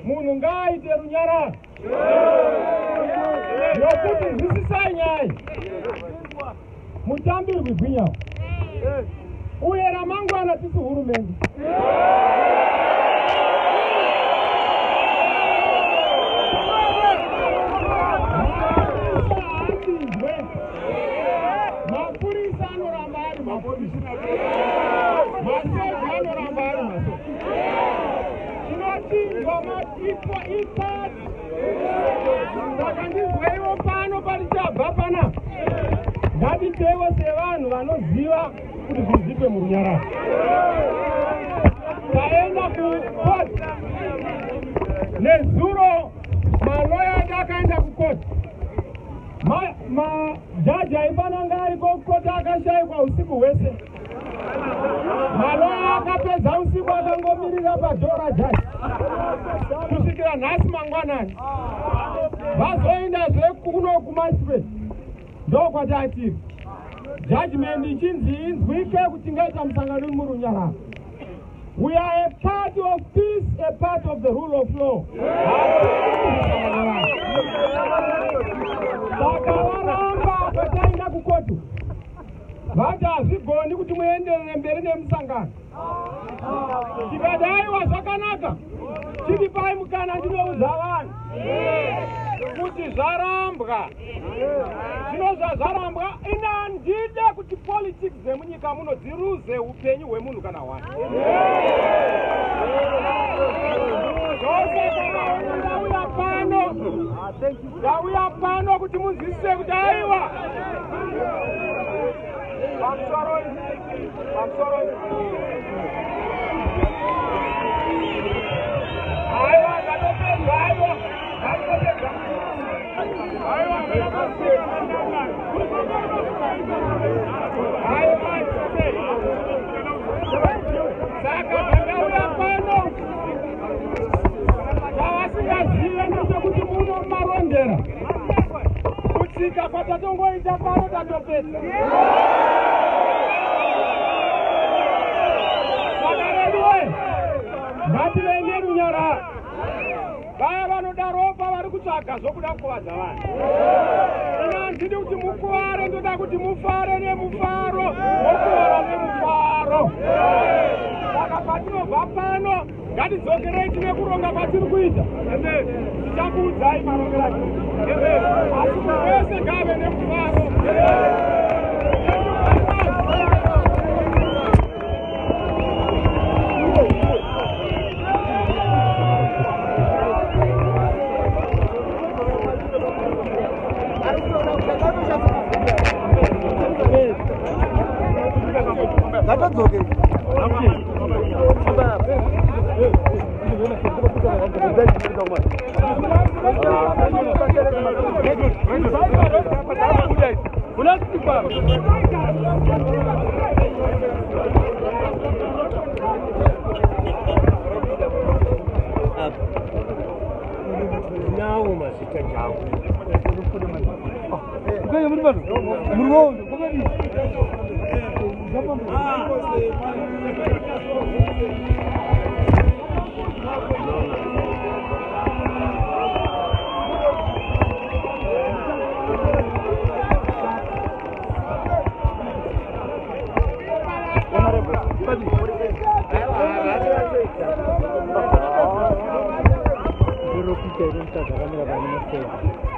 munhu ngaaite runyararo nokuti nzwisisai nyaya mutambirwi gwinyawo uye ramangwana tisi hurumende mapurisa anoramba ari mapurisa masoja anoramba ari masoja tinochinjwa matiko ikati saka ndizweiwo pano patichabva pana ngatitewo sevanhu vanoziva kuti zvizipe murunyararo taenda kukoti nezuro maloya ati akaenda kukoti majaji aifananga ariko kukoti akashayikwa usiku hwese maloya akapedza usiku akangomirira padhora jaji kusvikira nhasi mangwanani vazoendazve kuno kumasipeti ndokwatiri judgment ichinzi inzwike kuti ngaita musangano murunyararo. We are a part of peace, a part of the rule of law. Saka varamba kwataenda kukotu vati hazvigoni kuti muenderere mberi nemusangano. Tikadaiwa zvakanaka chitipai mukana ndinoudza vanhu kuti zvarambwa zvinozva zvarambwa ina ndide kuti politics dzemunyika muno dziruze upenyu hwemunhu kana hwani ndauya pano kuti munzwisise kuti aiwa pamusoro aiwa ngatopedza aiwa saka zvandauya pano zvavasingazive ndezvekuti muno marondera kutsika kwatatongoita pano tatopedza saka reduwe ngativende runyararo vaya vanoda ropa vari kutsvaga zvokuda kukuvadza vanhu ina ndidi kuti mukuvare ndoda kuti mufare nemufaro mokuvara nemufaro saka patinobva pano ngatidzokerei tine kuronga kwatiri kuita tichakuudzai marongero asi wese ngave nemufaro Quiero que te den esta cámara para no